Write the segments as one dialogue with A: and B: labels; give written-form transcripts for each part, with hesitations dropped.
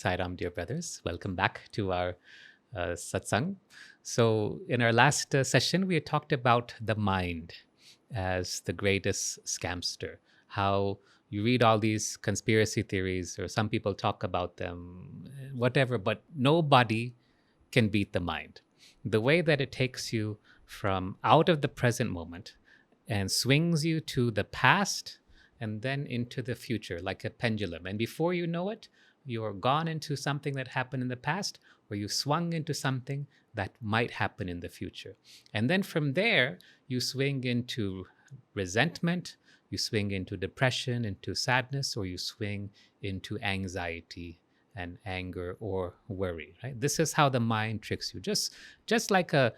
A: Sairam, dear brothers. Welcome back to our Satsang. So, in our last session, we had talked about the mind as the greatest scamster. How you read all these conspiracy theories, or some people talk about them, whatever, but nobody can beat the mind. The way that it takes you from out of the present moment and swings you to the past and then into the future like a pendulum. And before you know it, you're gone into something that happened in the past, or you swung into something that might happen in the future. And then from there, you swing into resentment, you swing into depression, into sadness, or you swing into anxiety and anger or worry, right? This is how the mind tricks you. Just like a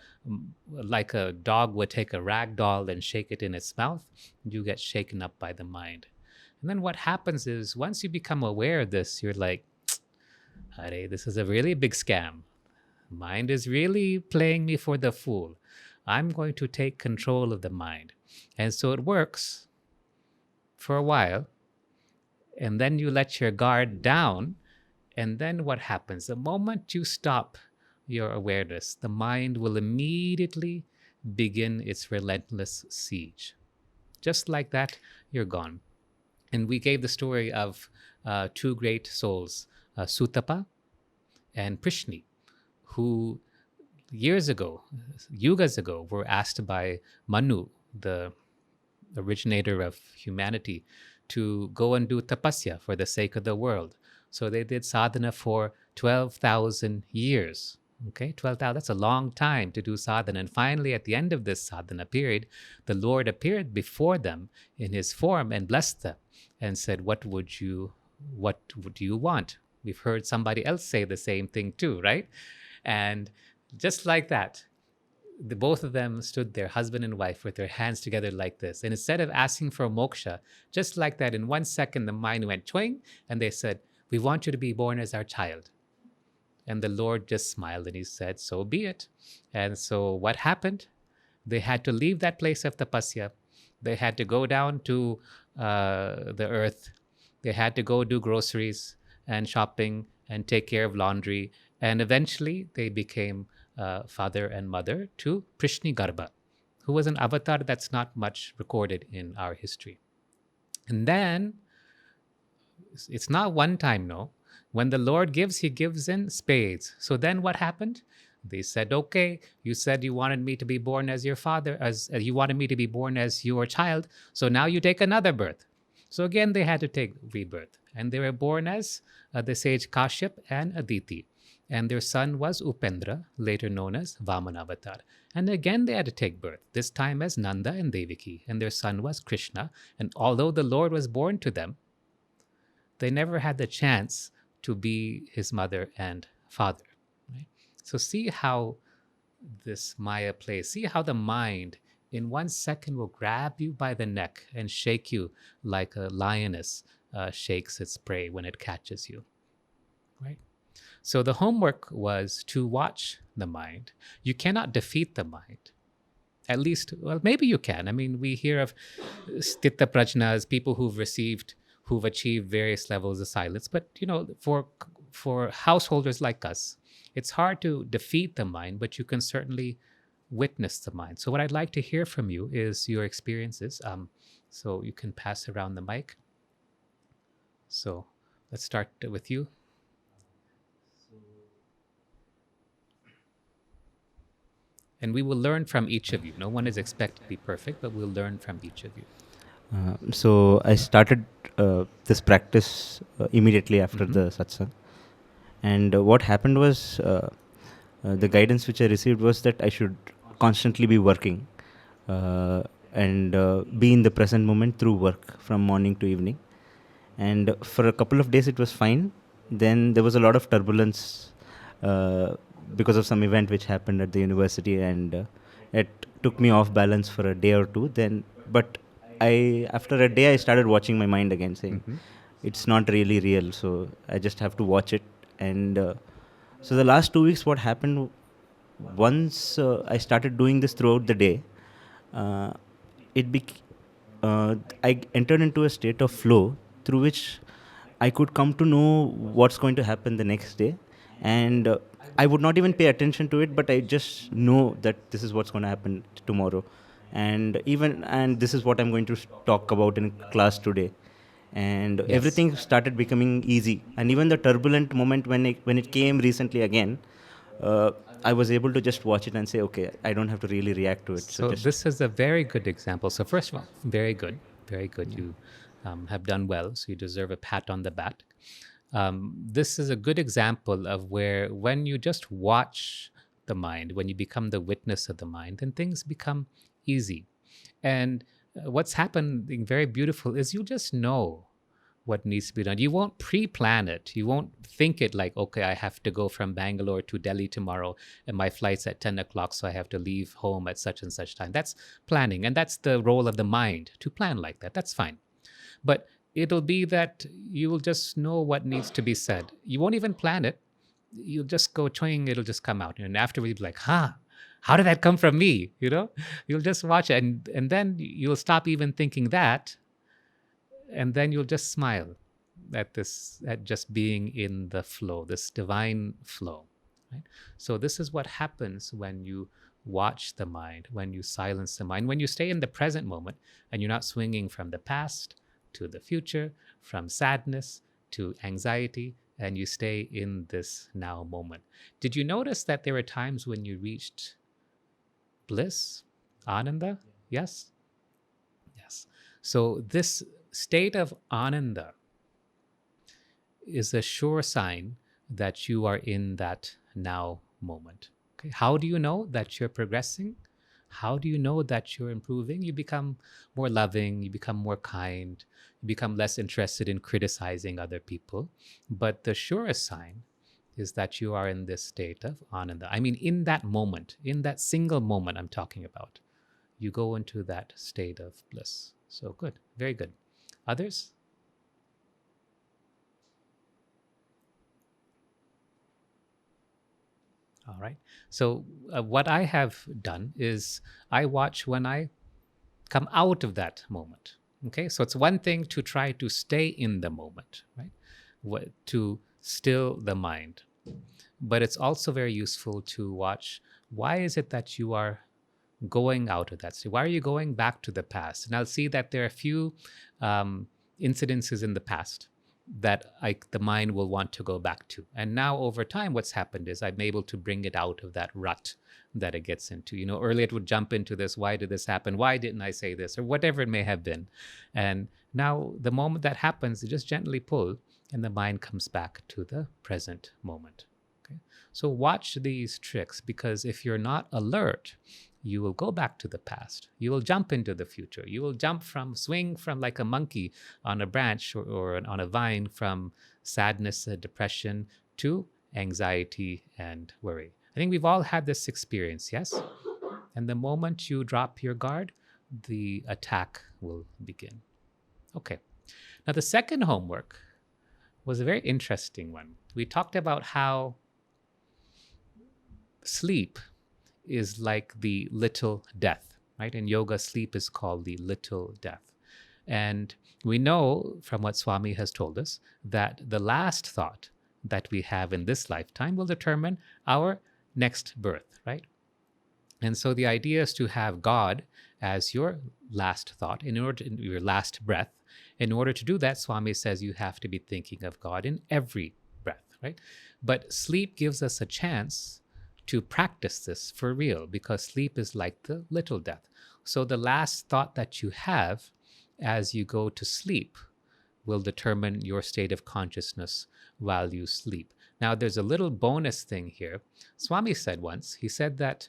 A: dog would take a rag doll and shake it in its mouth, you get shaken up by the mind. And then what happens is once you become aware of this, you're like, "Hare, this is a really big scam. Mind is really playing me for the fool. I'm going to take control of the mind." And so it works for a while, and then you let your guard down. And then what happens? The moment you stop your awareness, the mind will immediately begin its relentless siege. Just like that, you're gone. And we gave the story of two great souls, Sutapa and Prishni, who years ago, yugas ago, were asked by Manu, the originator of humanity, to go and do tapasya for the sake of the world. So they did sadhana for 12,000 years. Okay, 12,000, that's a long time to do sadhana. And finally, at the end of this sadhana period, the Lord appeared before them in his form and blessed them and said, what would you want? We've heard somebody else say the same thing too, right? And just like that, the both of them stood there, husband and wife, with their hands together like this. And instead of asking for moksha, just like that, in 1 second, the mind went twing, and they said, we want you to be born as our child. And the Lord just smiled and he said, so be it. And so what happened? They had to leave that place of tapasya. They had to go down to the earth. They had to go do groceries and shopping and take care of laundry. And eventually they became father and mother to Prishni Garbha, who was an avatar that's not much recorded in our history. And then, it's not one time, no. When the Lord gives, he gives in spades. So then what happened? They said, okay, you said you wanted me to be born as your father, as you wanted me to be born as your child. So now you take another birth. So again, they had to take rebirth. And they were born as the sage Kashyap and Aditi. And their son was Upendra, later known as Vamanavatar. And again, they had to take birth, this time as Nanda and Devaki. And their son was Krishna. And although the Lord was born to them, they never had the chance to be his mother and father. Right? So see how this Maya plays. See how the mind in 1 second will grab you by the neck and shake you like a lioness shakes its prey when it catches you. Right? So the homework was to watch the mind. You cannot defeat the mind. At least, well, maybe you can. I mean, we hear of Sthita Prajnas, people who've achieved various levels of silence. But, for householders like us, it's hard to defeat the mind, but you can certainly witness the mind. So what I'd like to hear from you is your experiences. So you can pass around the mic. So let's start with you. And we will learn from each of you. No one is expected to be perfect, but we'll learn from each of you.
B: So I started this practice immediately after the satsang. And what happened was the guidance which I received was that I should constantly be working and be in the present moment through work from morning to evening. And for a couple of days it was fine. Then there was a lot of turbulence because of some event which happened at the university, and it took me off balance for a day or two. But after a day I started watching my mind again, saying it's not really real, so I just have to watch it. And so the last 2 weeks, what happened, once I started doing this throughout the day, I entered into a state of flow through which I could come to know what's going to happen the next day, and I would not even pay attention to it, but I just know that this is what's going to happen tomorrow, and this is what I'm going to talk about in class today, and
A: Yes.
B: everything started becoming easy. And even the turbulent moment when it came recently again, I was able to just watch it and say, okay, I don't have to really react to it. So
A: So
B: just
A: this is a very good example. So first of all, very good, very good. You have done well, so you deserve a pat on the back. This is a good example of where when you just watch the mind, when you become the witness of the mind, then things become easy. And what's happening very beautiful is you just know what needs to be done. You won't pre-plan it. You won't think it like, okay, I have to go from Bangalore to Delhi tomorrow and my flight's at 10 o'clock, so I have to leave home at such and such time. That's planning. And that's the role of the mind, to plan like that. That's fine. But it'll be that you will just know what needs to be said. You won't even plan it. You'll just go chewing, it'll just come out. And afterwards you'll be like, how did that come from me? You'll just watch it, and then you'll stop even thinking that, and then you'll just smile at just being in the flow, this divine flow, right? So this is what happens when you watch the mind, when you silence the mind, when you stay in the present moment, and you're not swinging from the past to the future, from sadness to anxiety, and you stay in this now moment. Did you notice that there were times when you reached bliss, ananda? Yes. Yes. So this state of ananda is a sure sign that you are in that now moment. Okay? How do you know that you're progressing? How do you know that you're improving? You become more loving, you become more kind, you become less interested in criticizing other people. But the surest sign is that you are in this state of ananda. I mean, in that moment, in that single moment I'm talking about, you go into that state of bliss. So good, very good. Others? All right. So, what I have done is I watch when I come out of that moment. Okay. So, it's one thing to try to stay in the moment, right? To still the mind. But it's also very useful to watch why is it that you are going out of that state? Why are you going back to the past? And I'll see that there are a few incidences in the past that the mind will want to go back to. And now over time, what's happened is I'm able to bring it out of that rut that it gets into. Earlier it would jump into this, why did this happen? Why didn't I say this? Or whatever it may have been. And now the moment that happens, you just gently pull and the mind comes back to the present moment. Okay? So watch these tricks, because if you're not alert, you will go back to the past. You will jump into the future. You will swing from like a monkey on a branch or on a vine, from sadness and depression to anxiety and worry. I think we've all had this experience, yes? And the moment you drop your guard, the attack will begin. Okay. Now, the second homework was a very interesting one. We talked about how sleep is like the little death, right? In yoga, sleep is called the little death. And we know from what Swami has told us that the last thought that we have in this lifetime will determine our next birth, right? And so the idea is to have God as your last thought, your last breath. In order to do that, Swami says you have to be thinking of God in every breath, right? But sleep gives us a chance to practice this for real, because sleep is like the little death. So the last thought that you have as you go to sleep will determine your state of consciousness while you sleep. Now, there's a little bonus thing here. Swami said once, he said that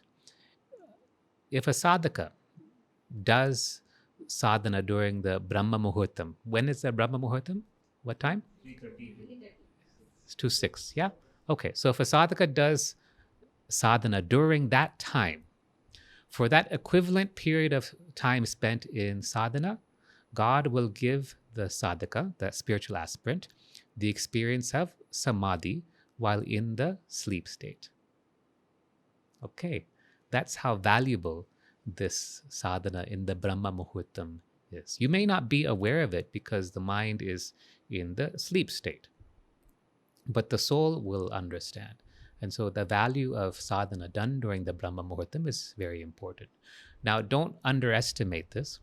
A: if a sadhaka does sadhana during the Brahma Muhurtam, when is the Brahma Muhurtam? What time? 3:30. It's 2:06, yeah? Okay, so if a sadhaka does sadhana during that time, for that equivalent period of time spent in sadhana, God will give the sadhaka, the spiritual aspirant, the experience of samadhi while in the sleep state. Okay, that's how valuable this sadhana in the Brahma Muhurtam is. You may not be aware of it because the mind is in the sleep state. But the soul will understand. And so the value of sadhana done during the Brahma Muhurtam is very important. Now, don't underestimate this.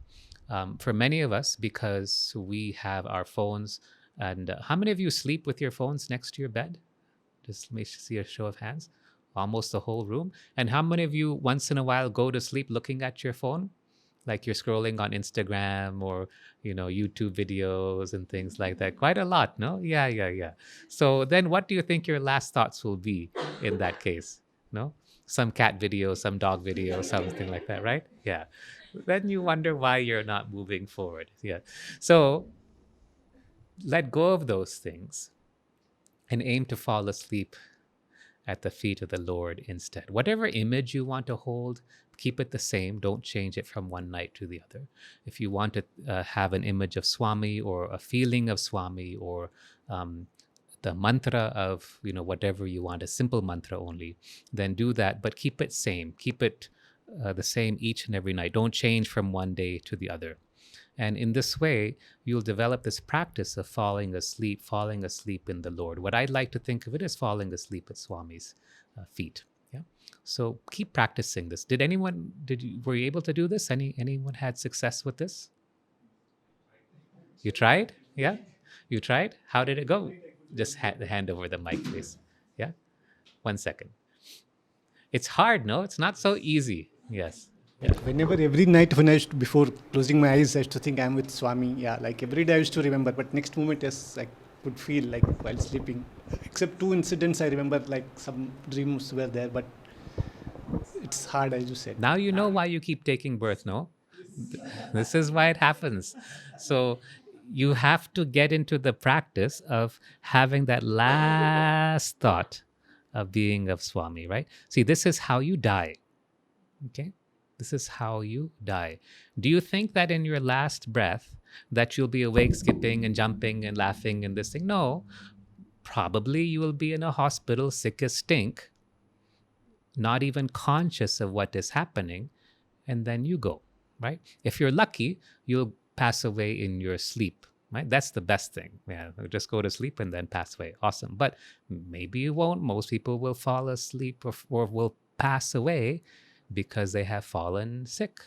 A: For many of us, because we have our phones, and how many of you sleep with your phones next to your bed? Just let me see a show of hands. Almost the whole room. And how many of you once in a while go to sleep looking at your phone? Like you're scrolling on Instagram or YouTube videos and things like that. Quite a lot, no? Yeah. So then what do you think your last thoughts will be in that case? No? Some cat video, some dog video, something like that, right? Yeah. Then you wonder why you're not moving forward. Yeah. So let go of those things and aim to fall asleep at the feet of the Lord instead. Whatever image you want to hold, keep it the same. Don't change it from one night to the other. If you want to have an image of Swami or a feeling of Swami or the mantra of whatever you want, a simple mantra only, then do that. But keep it same. Keep it the same each and every night. Don't change from one day to the other. And in this way, you'll develop this practice of falling asleep in the Lord. What I'd like to think of it as falling asleep at Swami's feet. Yeah. So keep practicing this. Were you able to do this? Anyone had success with this? You tried? Yeah. You tried? How did it go? Just hand over the mic, please. Yeah. 1 second. It's hard, no? It's not so easy. Yes.
C: Yeah. Whenever, every night when before closing my eyes, I used to think I'm with Swami. Yeah, like every day I used to remember, but next moment, yes, I could feel like while sleeping. Except 2 incidents I remember, like some dreams were there, but it's hard, as you said.
A: Now you know why you keep taking birth, no? This is why it happens. So you have to get into the practice of having that last thought of being of Swami, right? See, this is how you die. Okay? This is how you die. Do you think that in your last breath that you'll be awake, skipping and jumping and laughing and this thing? No. Probably you will be in a hospital, sick as stink, not even conscious of what is happening, and then you go, right? If you're lucky, you'll pass away in your sleep, right? That's the best thing. Yeah, just go to sleep and then pass away. Awesome. But maybe you won't. Most people will fall asleep or will pass away because they have fallen sick.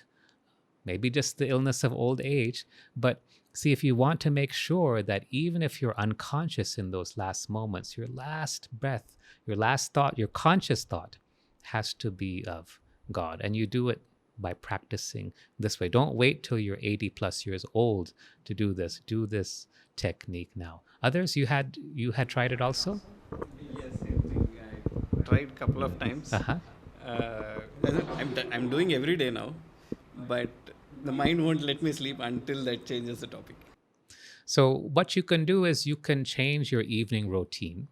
A: Maybe just the illness of old age. But see, if you want to make sure that even if you're unconscious in those last moments, your last breath, your last thought, your conscious thought has to be of God. And you do it by practicing this way. Don't wait till you're 80 plus years old to do this. Do this technique now. Others, you had tried it also?
D: Yes, same thing. I tried a couple of times.
A: Uh-huh.
D: I'm doing every day now, but the mind won't let me sleep until that changes the topic.
A: So what you can do is you can change your evening routine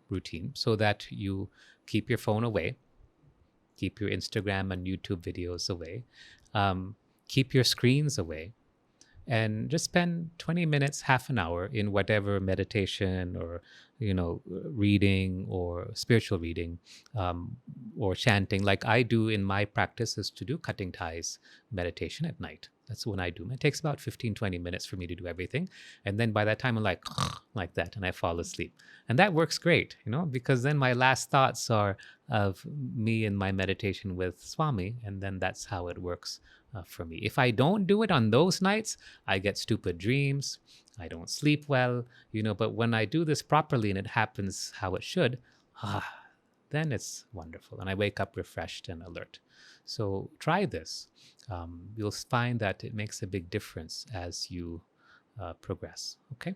A: so that you keep your phone away, keep your Instagram and YouTube videos away, keep your screens away, and just spend 20 minutes, half an hour in whatever meditation or reading or spiritual reading or chanting, like I do in my practice, is to do cutting ties meditation at night. That's when I do. It takes about 15-20 minutes for me to do everything, and then by that time I'm like that, and I fall asleep. And that works great, because then my last thoughts are of me in my meditation with Swami, and then that's how it works for me. If I don't do it on those nights, I get stupid dreams, I don't sleep well, but when I do this properly and it happens how it should, then it's wonderful, and I wake up refreshed and alert. So try this. You'll find that it makes a big difference as you progress. Okay.